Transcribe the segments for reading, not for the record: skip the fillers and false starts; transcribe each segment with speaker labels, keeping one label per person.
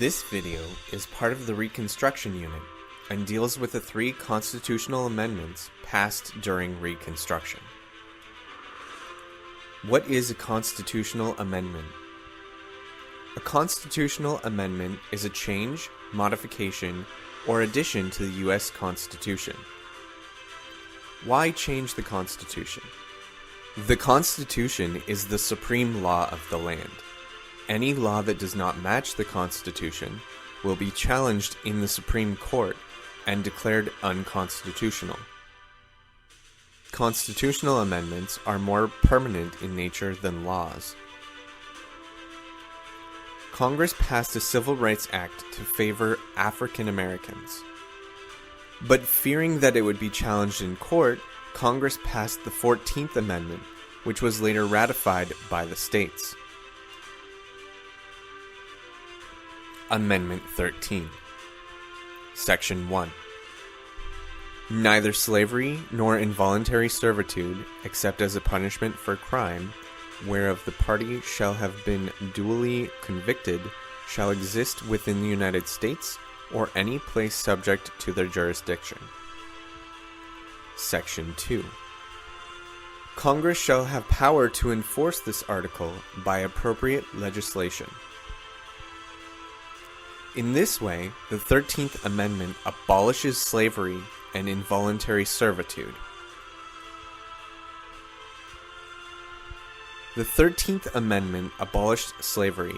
Speaker 1: This video is part of the Reconstruction Unit and deals with the 3 constitutional amendments passed during Reconstruction. What is a constitutional amendment? A constitutional amendment is a change, modification, or addition to the U.S. Constitution. Why change the Constitution? The Constitution is the supreme law of the land. Any law that does not match the Constitution will be challenged in the Supreme Court and declared unconstitutional. Constitutional amendments are more permanent in nature than laws. Congress passed a Civil Rights Act to favor African Americans. But fearing that it would be challenged in court, Congress passed the 14th Amendment, which was later ratified by the states. Amendment 13. Section 1. Neither slavery nor involuntary servitude, except as a punishment for crime, whereof the party shall have been duly convicted, shall exist within the United States or any place subject to their jurisdiction. Section 2. Congress shall have power to enforce this article by appropriate legislation. In this way, the 13th Amendment abolishes slavery and involuntary servitude. The 13th Amendment abolished slavery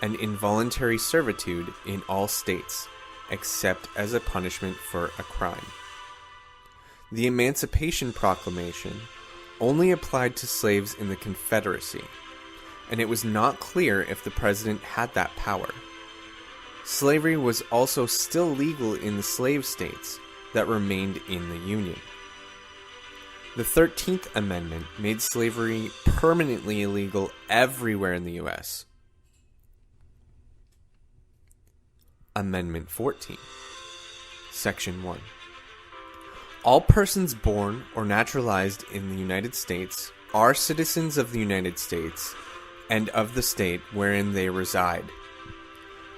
Speaker 1: and involuntary servitude in all states, except as a punishment for a crime. The Emancipation Proclamation only applied to slaves in the Confederacy, and it was not clear if the president had that power. Slavery was also still legal in the slave states that remained in the Union. The 13th Amendment made slavery permanently illegal everywhere in the U.S. Amendment 14. Section 1. All persons born or naturalized in the United States are citizens of the United States and of the state wherein they reside.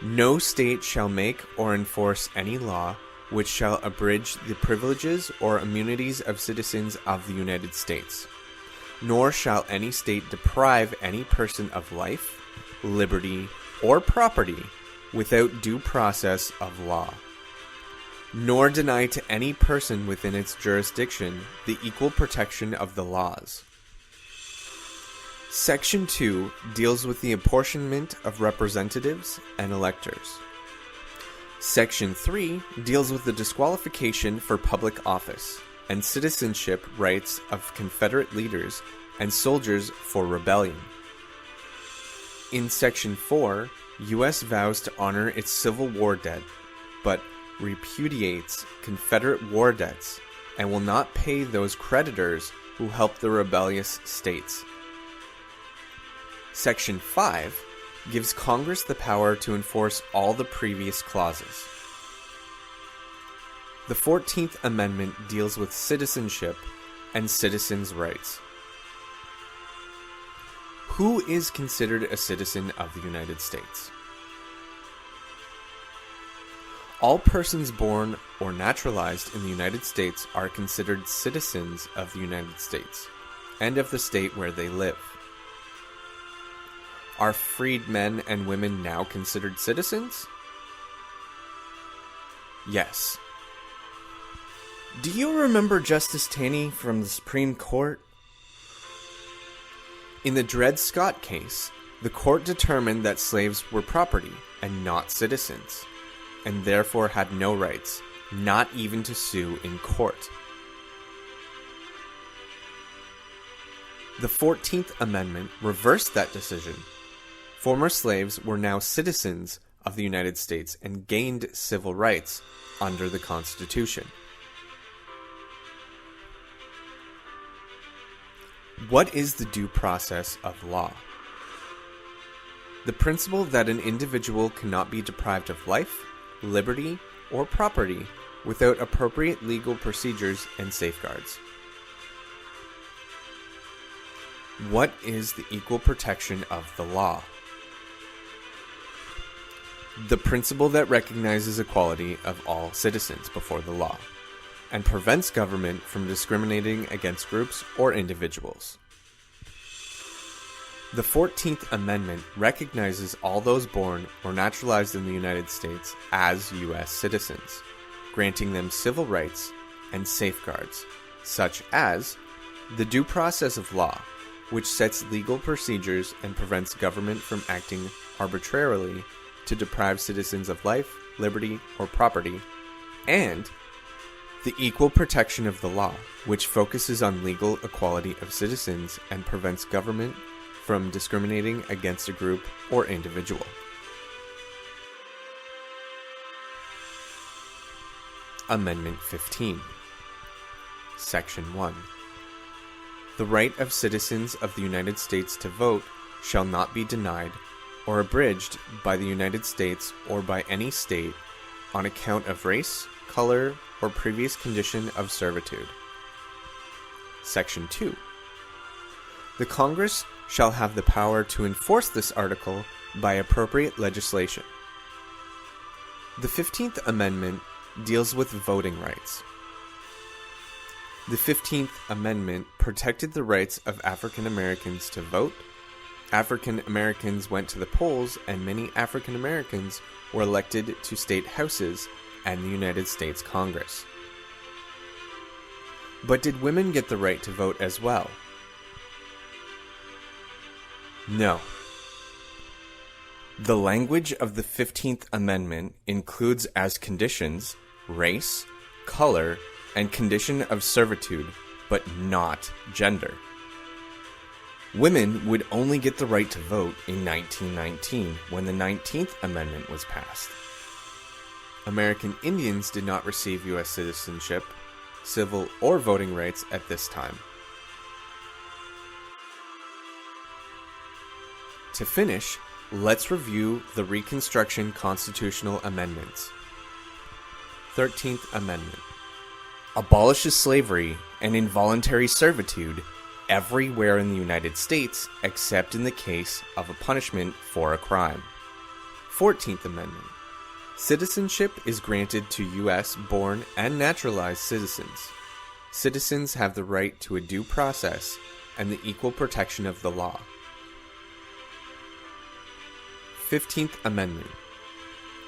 Speaker 1: No state shall make or enforce any law which shall abridge the privileges or immunities of citizens of the United States, nor shall any state deprive any person of life, liberty, or property without due process of law, nor deny to any person within its jurisdiction the equal protection of the laws. Section 2 deals with the apportionment of representatives and electors. Section 3 deals with the disqualification for public office and citizenship rights of Confederate leaders and soldiers for rebellion. In Section 4, U.S. vows to honor its Civil War debt, but repudiates Confederate war debts and will not pay those creditors who helped the rebellious states. Section 5 gives Congress the power to enforce all the previous clauses. The 14th Amendment deals with citizenship and citizens' rights. Who is considered a citizen of the United States? All persons born or naturalized in the United States are considered citizens of the United States and of the state where they live. Are freed men and women now considered citizens? Yes. Do you remember Justice Taney from the Supreme Court? In the Dred Scott case, the court determined that slaves were property and not citizens, and therefore had no rights, not even to sue in court. The 14th Amendment reversed that decision. Former slaves were now citizens of the United States and gained civil rights under the Constitution. What is the due process of law? The principle that an individual cannot be deprived of life, liberty, or property without appropriate legal procedures and safeguards. What is the equal protection of the law? the principle that recognizes equality of all citizens before the law, and prevents government from discriminating against groups or individuals. The 14th Amendment recognizes all those born or naturalized in the United States as U.S. citizens, granting them civil rights and safeguards, such as the due process of law, which sets legal procedures and prevents government from acting arbitrarily to deprive citizens of life, liberty, or property, and the equal protection of the law, which focuses on legal equality of citizens and prevents government from discriminating against a group or individual. Amendment 15. Section 1. The right of citizens of the United States to vote shall not be denied or abridged by the United States or by any state on account of race, color, or previous condition of servitude. Section 2. The Congress shall have the power to enforce this article by appropriate legislation. The 15th Amendment deals with voting rights. The 15th Amendment protected the rights of African Americans to vote. African Americans went to the polls, and many African Americans were elected to state houses and the United States Congress. But did women get the right to vote as well? No. The language of the 15th Amendment includes as conditions race, color, and condition of servitude, but not gender. Women would only get the right to vote in 1919 when the 19th Amendment was passed. American Indians did not receive U.S. citizenship, civil or voting rights at this time. To finish, let's review the Reconstruction constitutional amendments. 13th Amendment. Abolishes slavery and involuntary servitude everywhere in the United States except in the case of a punishment for a crime. 14th Amendment. Citizenship is granted to U.S. born and naturalized citizens. Citizens have the right to a due process and the equal protection of the law. 15th Amendment.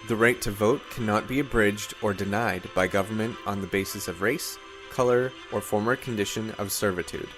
Speaker 1: The right to vote cannot be abridged or denied by government on the basis of race, color, or former condition of servitude.